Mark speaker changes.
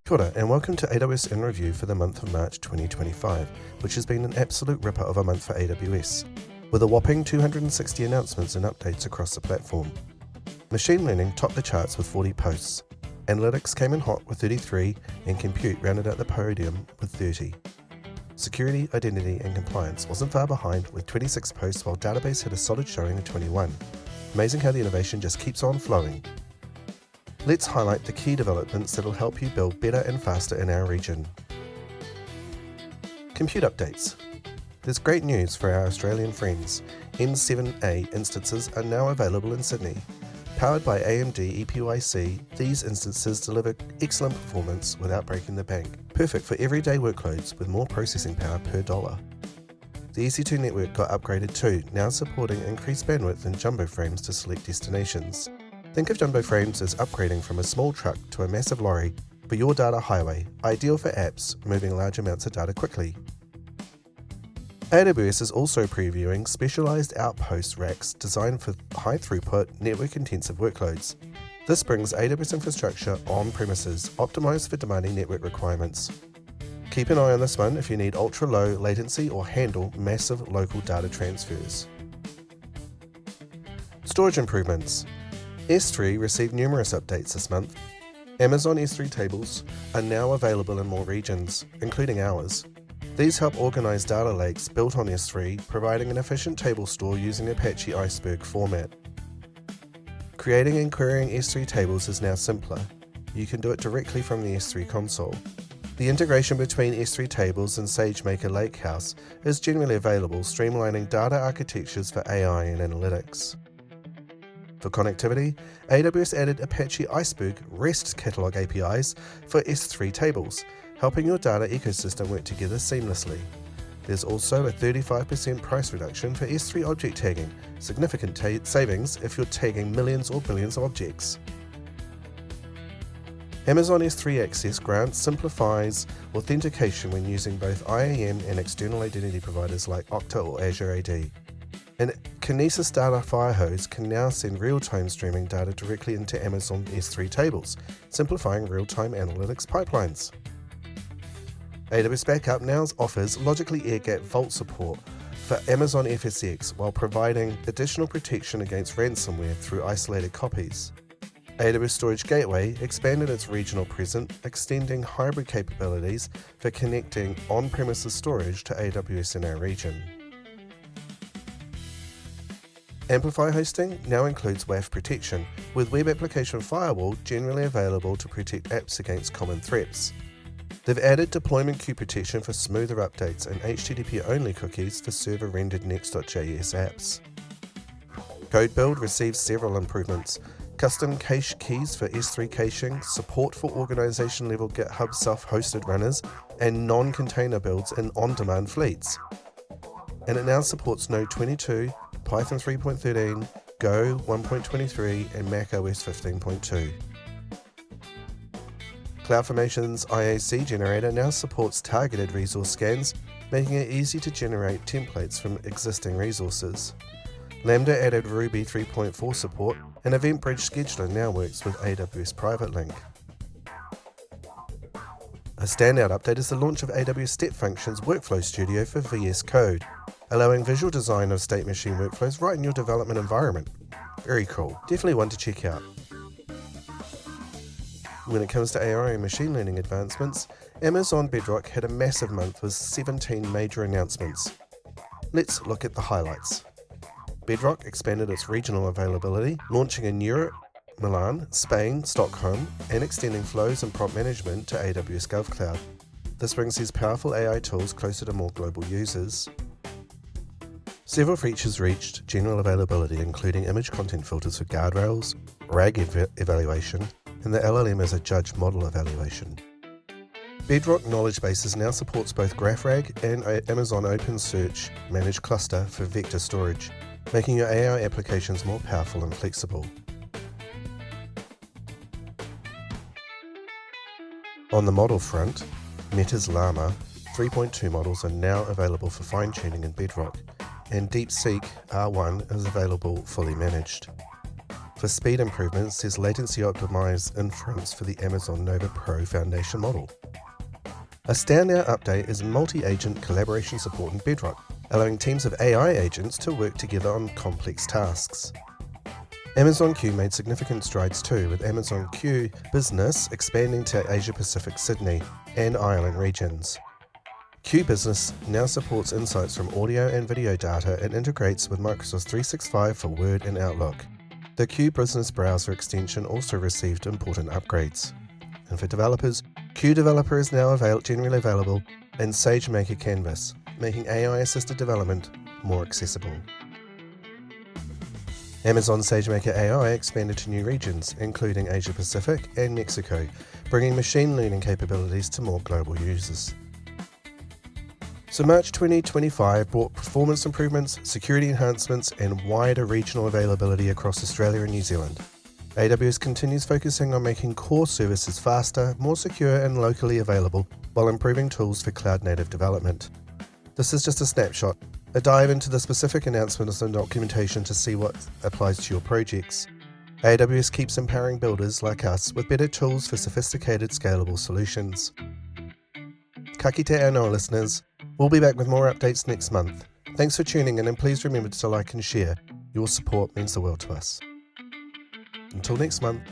Speaker 1: Kia ora, and welcome to AWS In Review for the month of March 2025, which has been an absolute ripper of a month for AWS, with a whopping 260 announcements and updates across the platform. Machine learning topped the charts with 40 posts, analytics came in hot with 33, and compute rounded out the podium with 30. Security, identity, and compliance wasn't far behind with 26 posts, while database had a solid showing of 21. Amazing how the innovation just keeps on flowing. Let's highlight the key developments that'll help you build better and faster in our region. Compute updates. There's great news for our Australian friends. M7A instances are now available in Sydney. Powered by AMD EPYC, these instances deliver excellent performance without breaking the bank. Perfect for everyday workloads with more processing power per dollar. The EC2 network got upgraded too, now supporting increased bandwidth and jumbo frames to select destinations. Think of jumbo frames as upgrading from a small truck to a massive lorry for your data highway, ideal for apps moving large amounts of data quickly. AWS is also previewing specialized outpost racks designed for high-throughput, network-intensive workloads. This brings AWS infrastructure on premises, optimized for demanding network requirements. Keep an eye on this one if you need ultra-low latency or handle massive local data transfers. Storage improvements. S3 received numerous updates this month. Amazon S3 tables are now available in more regions, including ours. These help organize data lakes built on S3, providing an efficient table store using Apache Iceberg format. Creating and querying S3 tables is now simpler. You can do it directly from the S3 console. The integration between S3 tables and SageMaker Lakehouse is generally available, streamlining data architectures for AI and analytics. For connectivity, AWS added Apache Iceberg REST catalog APIs for S3 tables, helping your data ecosystem work together seamlessly. There's also a 35% price reduction for S3 object tagging, significant savings if you're tagging millions or billions of objects. Amazon S3 Access grants simplifies authentication when using both IAM and external identity providers like Okta or Azure AD. And Kinesis Data Firehose can now send real-time streaming data directly into Amazon S3 tables, simplifying real-time analytics pipelines. AWS Backup now offers logically air-gapped vault support for Amazon FSx while providing additional protection against ransomware through isolated copies. AWS Storage Gateway expanded its regional presence, extending hybrid capabilities for connecting on-premises storage to AWS in our region. Amplify hosting now includes WAF protection, with Web Application Firewall generally available to protect apps against common threats. They've added deployment queue protection for smoother updates and HTTP-only cookies for server-rendered Next.js apps. Code Build receives several improvements: custom cache keys for S3 caching, support for organization-level GitHub self-hosted runners, and non-container builds in on-demand fleets. And it now supports Node 22, Python 3.13, Go 1.23, and macOS 15.2. CloudFormation's IAC generator now supports targeted resource scans, making it easy to generate templates from existing resources. Lambda added Ruby 3.4 support, and EventBridge Scheduler now works with AWS Private Link. A standout update is the launch of AWS Step Functions Workflow Studio for VS Code, allowing visual design of state machine workflows right in your development environment. Very cool, definitely one to check out. When it comes to AI and machine learning advancements, Amazon Bedrock had a massive month with 17 major announcements. Let's look at the highlights. Bedrock expanded its regional availability, launching in Europe, Milan, Spain, Stockholm, and extending flows and prompt management to AWS GovCloud. This brings these powerful AI tools closer to more global users. Several features reached general availability, including image content filters for guardrails, RAG evaluation, and the LLM as a judge model evaluation. Bedrock Knowledge Bases now supports both GraphRag and Amazon OpenSearch Managed Cluster for vector storage, making your AI applications more powerful and flexible. On the model front, Meta's Llama 3.2 models are now available for fine-tuning in Bedrock, and DeepSeek R1 is available fully managed. For speed improvements, there's latency-optimized inference for the Amazon Nova Pro Foundation model. A standout update is multi-agent collaboration support in Bedrock, allowing teams of AI agents to work together on complex tasks. Amazon Q made significant strides too, with Amazon Q Business expanding to Asia Pacific, Sydney, and Ireland regions. Q Business now supports insights from audio and video data and integrates with Microsoft 365 for Word and Outlook. The Q Business browser extension also received important upgrades. And for developers, Q Developer is now generally available in SageMaker Canvas, making AI-assisted development more accessible. Amazon SageMaker AI expanded to new regions, including Asia Pacific and Mexico, bringing machine learning capabilities to more global users. So March 2025 brought performance improvements, security enhancements, and wider regional availability across Australia and New Zealand. AWS continues focusing on making core services faster, more secure, and locally available, while improving tools for cloud-native development. This is just a snapshot, a dive into the specific announcements and documentation to see what applies to your projects. AWS keeps empowering builders like us with better tools for sophisticated, scalable solutions. Ka kite anō, listeners. We'll be back with more updates next month. Thanks for tuning in, and please remember to like and share. Your support means the world to us. Until next month.